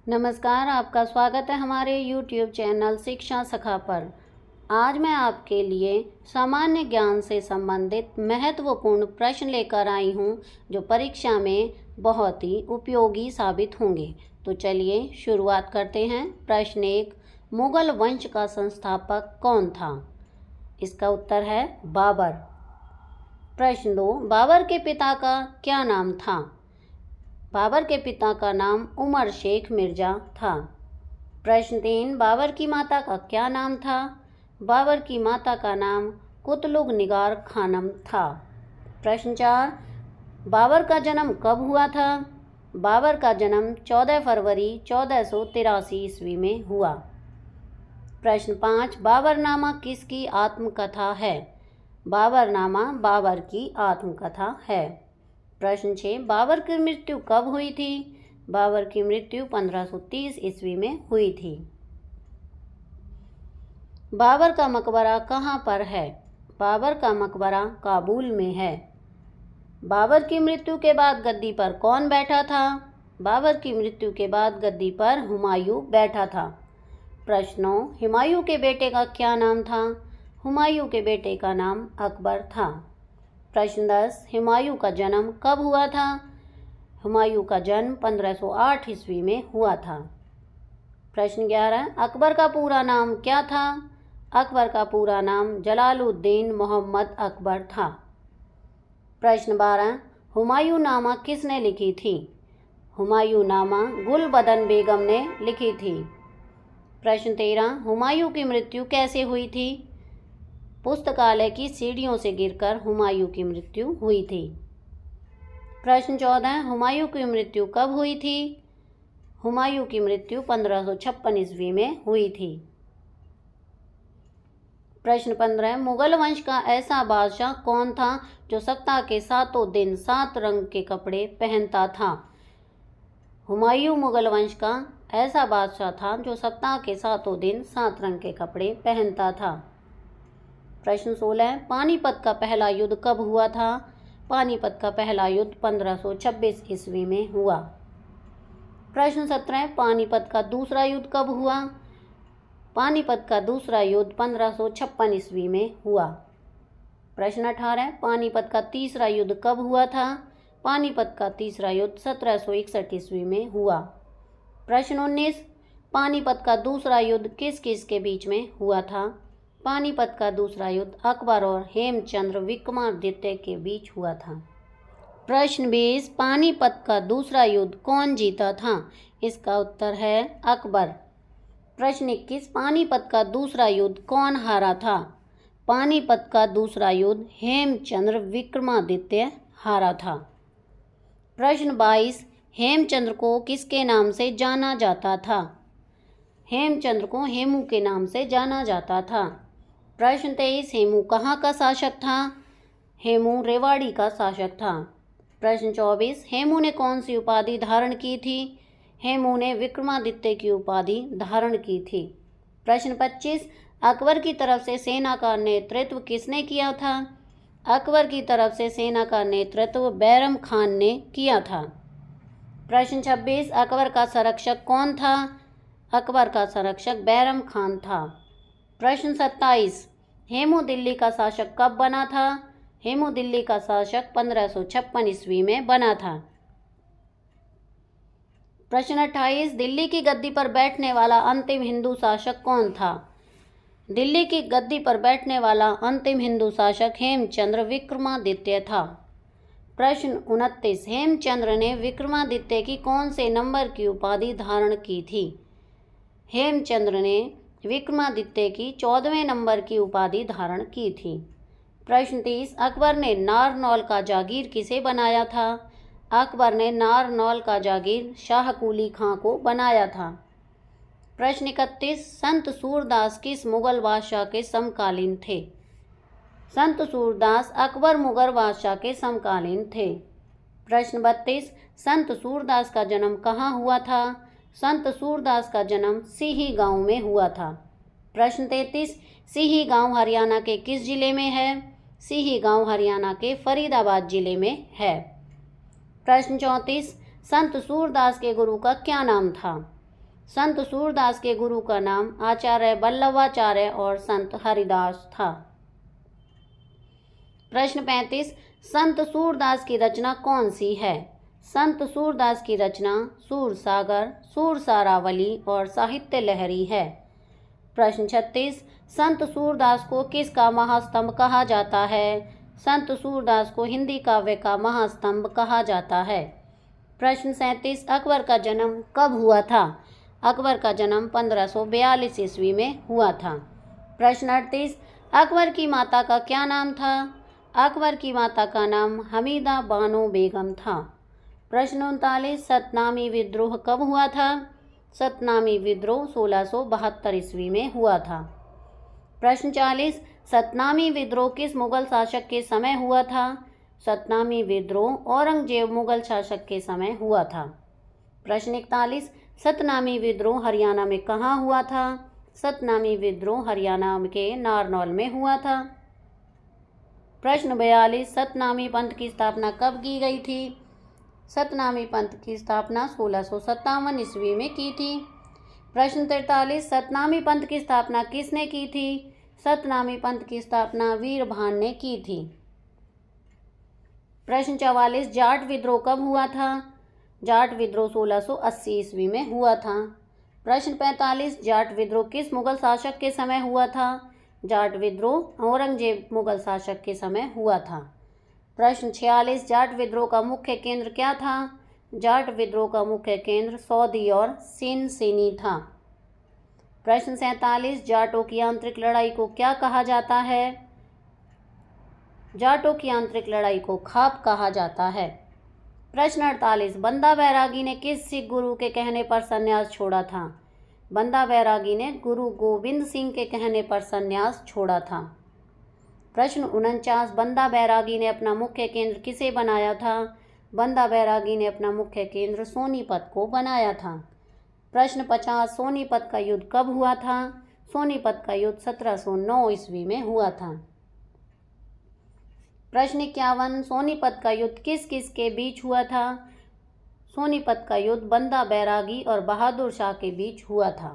नमस्कार, आपका स्वागत है हमारे YouTube चैनल शिक्षा सखा पर। आज मैं आपके लिए सामान्य ज्ञान से संबंधित महत्वपूर्ण प्रश्न लेकर आई हूँ जो परीक्षा में बहुत ही उपयोगी साबित होंगे। तो चलिए शुरुआत करते हैं। प्रश्न 1, मुगल वंश का संस्थापक कौन था? इसका उत्तर है बाबर। प्रश्न 2, बाबर के पिता का क्या नाम था? बाबर के पिता का नाम उमर शेख मिर्जा था। प्रश्न 3, बाबर की माता का क्या नाम था? बाबर की माता का नाम कुतलुग निगार खानम था। प्रश्न 4, बाबर का जन्म कब हुआ था? बाबर का जन्म 14 फरवरी 1483 ईस्वी में हुआ। प्रश्न 5, बाबरनामा किसकी आत्मकथा है? बाबरनामा बाबर की आत्मकथा है। प्रश्न 6, बाबर की मृत्यु कब हुई थी? बाबर की मृत्यु 1530 ईस्वी में हुई थी। बाबर का मकबरा कहाँ पर है? बाबर का मकबरा काबुल में है। बाबर की मृत्यु के बाद गद्दी पर कौन बैठा था? बाबर की मृत्यु के बाद गद्दी पर हुमायूं बैठा था। प्रश्नों, हुमायूं के बेटे का क्या नाम था? हुमायूं के बेटे का नाम अकबर था। प्रश्न 10, हुमायूं का जन्म कब हुआ था? हुमायूं का जन्म 1508 ईस्वी में हुआ था। प्रश्न 11, अकबर का पूरा नाम क्या था? अकबर का पूरा नाम जलालुद्दीन मोहम्मद अकबर था। प्रश्न 12, हुमायूं नामा किसने लिखी थी? हुमायूं नामा गुलबदन बेगम ने लिखी थी। प्रश्न 13, हुमायूं की मृत्यु कैसे हुई थी? पुस्तकालय की सीढ़ियों से गिरकर हुमायूं की मृत्यु हुई थी। प्रश्न 14, हुमायूं की मृत्यु कब हुई थी? हुमायूं की मृत्यु 1556 ईस्वी में हुई थी। प्रश्न 15, मुगल वंश का ऐसा बादशाह कौन था जो सप्ताह के 7 दिन 7 रंग के कपड़े पहनता था? हुमायूं मुगल वंश का ऐसा बादशाह था जो सप्ताह के 7 दिन 7 रंग के कपड़े पहनता था। प्रश्न 16, पानीपत का पहला युद्ध कब हुआ था? पानीपत का पहला युद्ध 1526 ईस्वी में हुआ। प्रश्न 17, पानीपत का दूसरा युद्ध कब हुआ? पानीपत का दूसरा युद्ध 1556 ईस्वी में हुआ। प्रश्न 18, पानीपत का तीसरा युद्ध कब हुआ था? पानीपत का तीसरा युद्ध 1761 ईस्वी में हुआ। प्रश्न 19, पानीपत का दूसरा युद्ध किस किस के बीच में हुआ था? पानीपत का दूसरा युद्ध अकबर और हेमचंद्र विक्रमादित्य के बीच हुआ था। प्रश्न 20, पानीपत का दूसरा युद्ध कौन जीता था? इसका उत्तर है अकबर। प्रश्न 21, पानीपत का दूसरा युद्ध कौन हारा था? पानीपत का दूसरा युद्ध हेमचंद्र विक्रमादित्य हारा था। प्रश्न 22, हेमचंद्र को किसके नाम से जाना जाता था? हेमचंद्र को हेमू के नाम से जाना जाता था। प्रश्न 23, हेमू कहाँ का शासक था? हेमू रेवाड़ी का शासक था। प्रश्न 24, हेमू ने कौन सी उपाधि धारण की थी? हेमू ने विक्रमादित्य की उपाधि धारण की थी। प्रश्न 25, अकबर की तरफ से सेना का नेतृत्व किसने किया था? अकबर की तरफ से सेना का नेतृत्व बैरम खान ने किया था। प्रश्न 26, अकबर का संरक्षक कौन था? अकबर का संरक्षक बैरम खान था। प्रश्न 27, हेमू दिल्ली का शासक कब बना था? हेमू दिल्ली का शासक 1556 ईस्वी में बना था। प्रश्न 28, दिल्ली की गद्दी पर बैठने वाला अंतिम हिंदू शासक कौन था? दिल्ली की गद्दी पर बैठने वाला अंतिम हिंदू शासक हेमचंद्र विक्रमादित्य था। प्रश्न 29, हेमचंद्र ने विक्रमादित्य की कौन से नंबर की उपाधि धारण की थी? हेमचंद्र ने विक्रमादित्य की 14वें नंबर की उपाधि धारण की थी। प्रश्न 30, अकबर ने नारनौल का जागीर किसे बनाया था? अकबर ने नारनौल का जागीर शाह कुली खां को बनाया था। प्रश्न 31, संत सूरदास किस मुगल बादशाह के समकालीन थे? संत सूरदास अकबर मुगल बादशाह के समकालीन थे। प्रश्न 32, संत सूरदास का जन्म कहाँ हुआ था? संत सूरदास का जन्म सीही गांव में हुआ था। प्रश्न 33, सीही गांव हरियाणा के किस जिले में है? सीही गांव हरियाणा के फरीदाबाद जिले में है। प्रश्न 34, संत सूरदास के गुरु का क्या नाम था? संत सूरदास के गुरु का नाम आचार्य वल्लभाचार्य और संत हरिदास था। प्रश्न 35, संत सूरदास की रचना कौन सी है? संत सूरदास की रचना सूरसागर, सूरसारावली और साहित्य लहरी है। प्रश्न 36, संत सूरदास को किसका महास्तंभ कहा जाता है? संत सूरदास को हिंदी काव्य का महास्तंभ कहा जाता है। प्रश्न 37, अकबर का जन्म कब हुआ था? अकबर का जन्म 1542 ईस्वी में हुआ था। प्रश्न 38, अकबर की माता का क्या नाम था? अकबर की माता का नाम हमीदा बानो बेगम था। प्रश्न 39, सतनामी विद्रोह कब हुआ था? सतनामी विद्रोह 1672 ईस्वी में हुआ था। प्रश्न 40, सतनामी विद्रोह किस मुगल शासक के समय हुआ था? सतनामी विद्रोह औरंगजेब मुगल शासक के समय हुआ था। प्रश्न 41, सतनामी विद्रोह हरियाणा में कहाँ हुआ था? सतनामी विद्रोह हरियाणा के नारनौल में हुआ था। प्रश्न 42, सतनामी पंथ की स्थापना कब की गई थी? सतनामी पंथ की स्थापना 1657 ईस्वी में की थी। प्रश्न 43, सतनामी पंथ की स्थापना किसने की थी? सतनामी पंथ की स्थापना वीरभान ने की थी। प्रश्न 44, जाट विद्रोह कब हुआ था? जाट विद्रोह 1680 ईस्वी में हुआ था। प्रश्न 45, जाट विद्रोह किस मुगल शासक के समय हुआ था? जाट विद्रोह औरंगजेब मुगल शासक के समय हुआ था। प्रश्न 46, जाट विद्रोह का मुख्य केंद्र क्या था? जाट विद्रोह का मुख्य केंद्र सौदी और सिनसिनी था। प्रश्न 47, जाटों की आंतरिक लड़ाई को क्या कहा जाता है? जाटों की आंतरिक लड़ाई को खाप कहा जाता है। प्रश्न 48, बंदा बैरागी ने किस सिख गुरु के कहने पर संन्यास छोड़ा था? बंदा बैरागी ने गुरु गोविंद सिंह के कहने पर संन्यास छोड़ा था। प्रश्न 49, बंदा बैरागी ने अपना मुख्य केंद्र किसे बनाया था? बंदा बैरागी ने अपना मुख्य केंद्र सोनीपत को बनाया था। प्रश्न 50, सोनीपत का युद्ध कब हुआ था? सोनीपत का युद्ध 1709 ईस्वी में हुआ था। प्रश्न 51, सोनीपत का युद्ध किस किस के बीच हुआ था? सोनीपत का युद्ध बंदा बैरागी और बहादुर शाह के बीच हुआ था।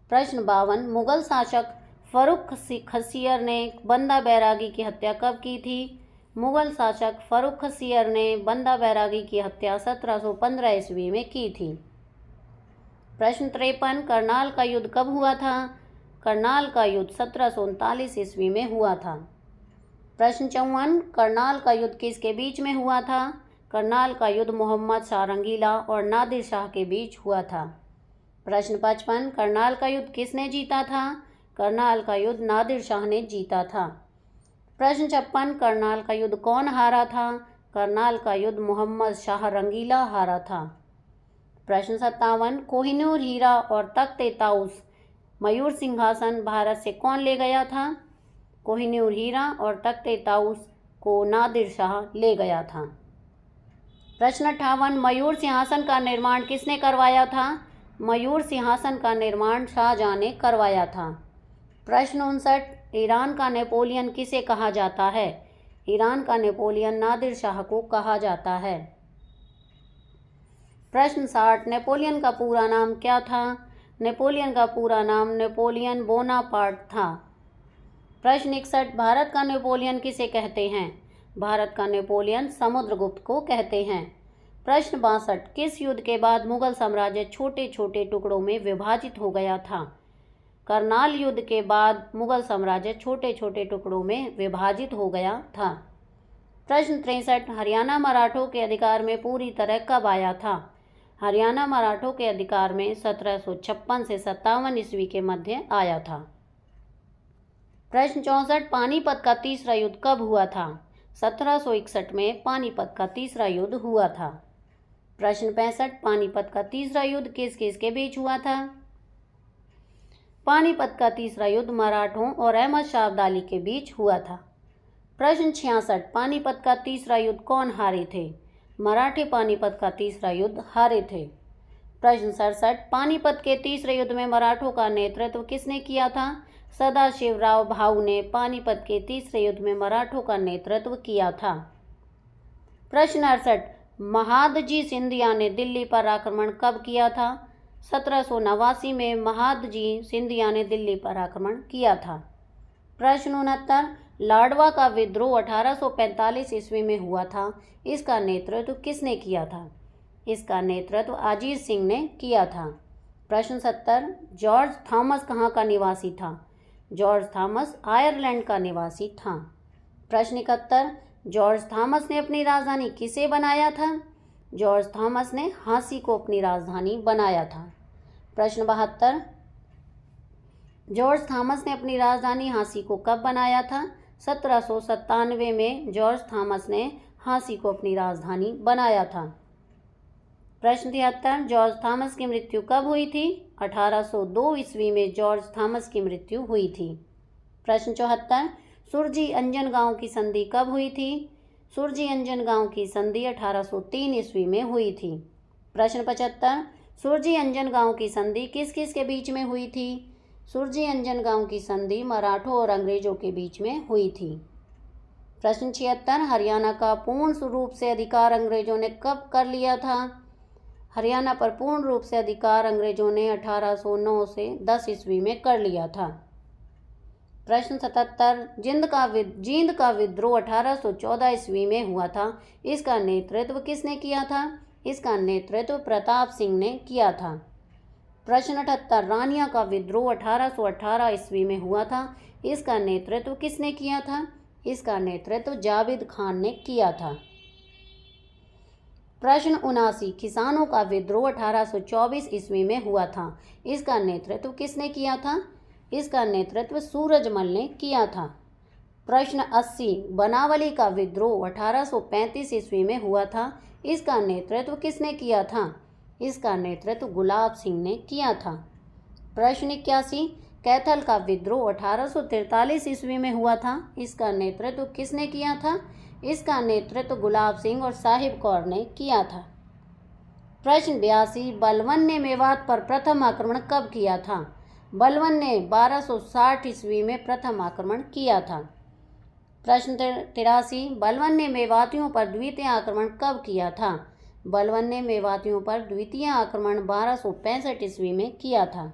प्रश्न 52, मुगल शासक फर्रुख खसियर ने बंदा बैरागी की हत्या कब की थी? मुगल शासक फर्रुख खसियर ने बंदा बैरागी की हत्या 1715 ईस्वी में की थी। प्रश्न 53, करनाल का युद्ध कब हुआ था? करनाल का युद्ध 1739 ईस्वी में हुआ था। प्रश्न 54, करनाल का युद्ध किसके बीच में हुआ था? करनाल का युद्ध मोहम्मद शाह रंगीला और नादिर शाह के बीच हुआ था। प्रश्न 55, करनाल का युद्ध किसने जीता था? करनाल का युद्ध नादिर शाह ने जीता था। प्रश्न 56, करनाल का युद्ध कौन हारा था? करनाल का युद्ध मोहम्मद शाह रंगीला हारा था। प्रश्न 57, कोहिनूर हीरा और तख्त ताउस मयूर सिंहासन भारत से कौन ले गया था? कोहिनूर हीरा और तख्त ताउस को नादिर शाह ले गया था। प्रश्न 58, मयूर सिंहासन का निर्माण किसने करवाया था? मयूर सिंहासन का निर्माण शाहजहां ने करवाया था। प्रश्न 59, ईरान का नेपोलियन किसे कहा जाता है? ईरान का नेपोलियन नादिर शाह को कहा जाता है। प्रश्न 60, नेपोलियन का पूरा नाम क्या था? नेपोलियन का पूरा नाम नेपोलियन बोनापार्ट था। प्रश्न 61, भारत का नेपोलियन किसे कहते हैं? भारत का नेपोलियन समुद्रगुप्त को कहते हैं। प्रश्न 62, किस युद्ध के बाद मुगल साम्राज्य छोटे छोटे टुकड़ों में विभाजित हो गया था? करनाल युद्ध के बाद मुगल साम्राज्य छोटे छोटे टुकड़ों में विभाजित हो गया था। प्रश्न 63, हरियाणा मराठों के अधिकार में पूरी तरह कब आया था? हरियाणा मराठों के अधिकार में 1756 से 57 ईस्वी के मध्य आया था। प्रश्न 64, पानीपत का तीसरा युद्ध कब हुआ था? 1761 में पानीपत का तीसरा युद्ध हुआ था। प्रश्न 65, पानीपत का तीसरा युद्ध किस किस के बीच हुआ था? पानीपत का तीसरा युद्ध मराठों और अहमद शाह अब्दाली के बीच हुआ था। प्रश्न 66, पानीपत का तीसरा युद्ध कौन हारे थे? मराठे पानीपत का तीसरा युद्ध हारे थे। प्रश्न 67, पानीपत के तीसरे युद्ध में मराठों का नेतृत्व किसने किया था? सदाशिवराव भाऊ ने पानीपत के तीसरे युद्ध में मराठों का नेतृत्व किया था। प्रश्न 68, महादजी सिंधिया ने दिल्ली पर आक्रमण कब किया था? 1789 में महादजी सिंधिया ने दिल्ली पर आक्रमण किया था। प्रश्न 69, लाडवा का विद्रोह 1845 ईस्वी में हुआ था। इसका नेतृत्व किसने किया था? इसका नेतृत्व अजीत सिंह ने किया था। प्रश्न 70, जॉर्ज थॉमस कहाँ का निवासी था? जॉर्ज थॉमस आयरलैंड का निवासी था। प्रश्न 71, जॉर्ज थॉमस ने अपनी राजधानी किसे बनाया था? जॉर्ज थॉमस ने झांसी को अपनी राजधानी बनाया था। प्रश्न 72, जॉर्ज थॉमस ने अपनी राजधानी झांसी को कब बनाया था? 1797 में जॉर्ज थॉमस ने झांसी को अपनी राजधानी बनाया था। प्रश्न 73, जॉर्ज थॉमस की मृत्यु कब हुई थी? 1802 ईस्वी में जॉर्ज थॉमस की मृत्यु हुई थी। प्रश्न 74, सुरजी अंजन गांव की संधि कब हुई थी? सुरजी अंजन गांव की संधि 1803 ईस्वी में हुई थी। प्रश्न 75, सुरजी अंजन गांव की संधि किस किस के बीच में हुई थी? सुरजी अंजन गांव की संधि मराठों और अंग्रेजों के बीच में हुई थी। प्रश्न 76, हरियाणा का पूर्ण रूप से अधिकार अंग्रेजों ने कब कर लिया था? हरियाणा पर पूर्ण रूप से अधिकार अंग्रेजों ने 1809 से 10 ईस्वी में कर लिया था। प्रश्न 77, जींद का विद्रोह 1814 ईस्वी में हुआ था। इसका नेतृत्व किसने किया था? इसका नेतृत्व प्रताप सिंह ने किया था। प्रश्न 78, रानिया का विद्रोह 1818 ईस्वी में हुआ था। इसका नेतृत्व किसने किया था? इसका नेतृत्व जावेद खान ने किया था। प्रश्न 79, किसानों का विद्रोह 1824 ईस्वी में हुआ था। इसका नेतृत्व किसने किया था? इसका नेतृत्व सूरजमल ने किया था। प्रश्न 80, बनावली का विद्रोह 1835 ईस्वी में हुआ था। इसका नेतृत्व किसने किया था? इसका नेतृत्व गुलाब सिंह ने किया था। प्रश्न 81, कैथल का विद्रोह 1843 ईस्वी में हुआ था। इसका नेतृत्व किसने किया था? इसका नेतृत्व गुलाब सिंह और साहिब कौर ने किया था। प्रश्न 82, बलबन ने मेवात पर प्रथम आक्रमण कब किया था? बलबन ने 1260 ईस्वी में प्रथम आक्रमण किया था। प्रश्न 83, बलबन ने मेवातियों पर द्वितीय आक्रमण कब किया था? बलबन ने मेवातियों पर द्वितीय आक्रमण 1265 ईस्वी में किया था।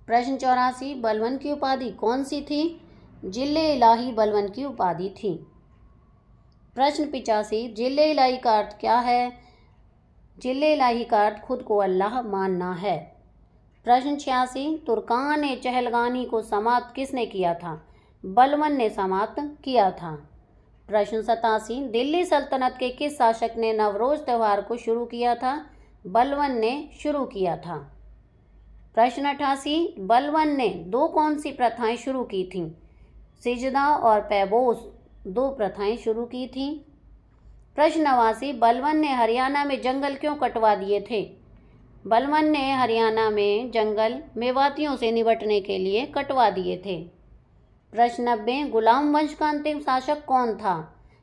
प्रश्न 84, बलबन की उपाधि कौन सी थी? जिले इलाही बलबन की उपाधि थी। प्रश्न 85, जिले इलाही का अर्थ क्या है? जिले इलाही का अर्थ खुद को अल्लाह मानना है। प्रश्न 86, तुर्कान ए चहलगानी को समाप्त किसने किया था? बलबन ने समाप्त किया था। प्रश्न 87, दिल्ली सल्तनत के किस शासक ने नवरोज त्यौहार को शुरू किया था? बलबन ने शुरू किया था। प्रश्न 88, बलबन ने दो कौन सी प्रथाएं शुरू की थीं? सिजदा और पैबोस 2 प्रथाएं शुरू की थीं। प्रश्न 89, बलबन ने हरियाणा में जंगल क्यों कटवा दिए थे? बलबन ने हरियाणा में जंगल मेवातियों से निपटने के लिए कटवा दिए थे। प्रश्न 90, गुलाम वंश का अंतिम शासक कौन था?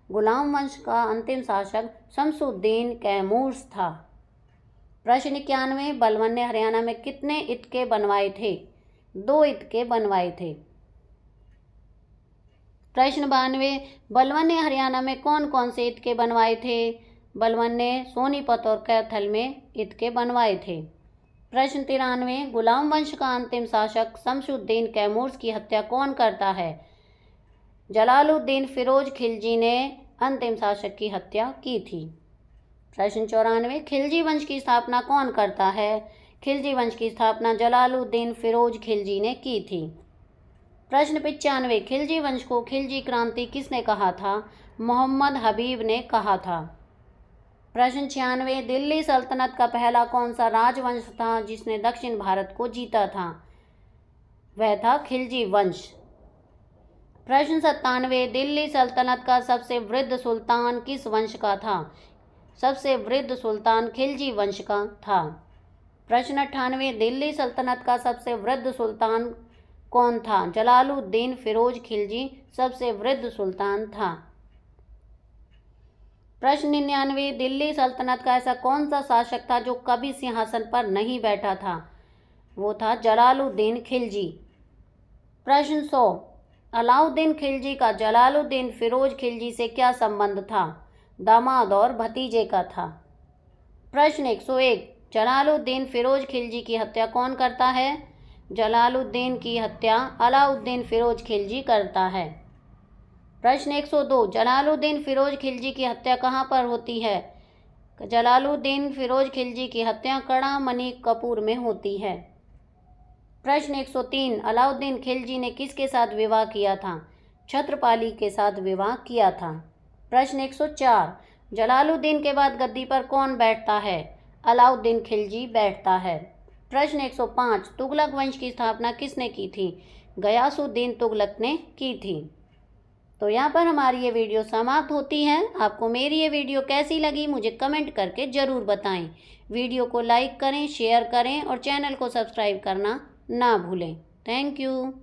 गुलाम वंश का अंतिम शासक शमसुद्दीन कैमूर था। प्रश्न 91, बलबन ने हरियाणा में कितने इक्के बनवाए थे? 2 इक्के बनवाए थे। प्रश्न 92, बलबन ने हरियाणा में कौन कौन से इक्के बनवाए थे? बलबन ने सोनीपत और कैथल में इक्के बनवाए थे। प्रश्न 93, गुलाम वंश का अंतिम शासक शमसुद्दीन कैमूर की हत्या कौन करता है? जलालुद्दीन फिरोज खिलजी ने अंतिम शासक की हत्या की थी। प्रश्न 94, खिलजी वंश की स्थापना कौन करता है? खिलजी वंश की स्थापना जलालुद्दीन फिरोज खिलजी ने की थी। प्रश्न 95, खिलजी वंश को खिलजी क्रांति किसने कहा था? मोहम्मद हबीब ने कहा था। प्रश्न 96, दिल्ली सल्तनत का पहला कौन सा राजवंश था जिसने दक्षिण भारत को जीता था? वह था खिलजी वंश। प्रश्न 97, दिल्ली सल्तनत का सबसे वृद्ध सुल्तान किस वंश का था? सबसे वृद्ध सुल्तान खिलजी वंश का था। प्रश्न 98, दिल्ली सल्तनत का सबसे वृद्ध सुल्तान कौन था? जलालुद्दीन फिरोज खिलजी सबसे वृद्ध सुल्तान था। प्रश्न 99, दिल्ली सल्तनत का ऐसा कौन सा शासक था जो कभी सिंहासन पर नहीं बैठा था? वो था जलालुद्दीन खिलजी। प्रश्न 100, अलाउद्दीन खिलजी का जलालुद्दीन फिरोज खिलजी से क्या संबंध था? दामाद और भतीजे का था। प्रश्न 101, जलालुद्दीन फिरोज खिलजी की हत्या कौन करता है? जलालुद्दीन की हत्या अलाउद्दीन फिरोज खिलजी करता है। प्रश्न 102, जलालुद्दीन फिरोज खिलजी की हत्या कहाँ पर होती है? जलालुद्दीन फिरोज खिलजी की हत्या कड़ा मनी कपूर में होती है। प्रश्न 103, अलाउद्दीन खिलजी ने किसके साथ विवाह किया था? छत्रपाली के साथ विवाह किया था। प्रश्न 104, जलालुद्दीन के बाद गद्दी पर कौन बैठता है? अलाउद्दीन खिलजी बैठता है। प्रश्न 105, तुगलक वंश की स्थापना किसने की थी? गयासुद्दीन तुगलक ने की थी। तो यहाँ पर हमारी ये वीडियो समाप्त होती है। आपको मेरी ये वीडियो कैसी लगी मुझे कमेंट करके ज़रूर बताएं। वीडियो को लाइक करें, शेयर करें और चैनल को सब्सक्राइब करना ना भूलें। Thank you.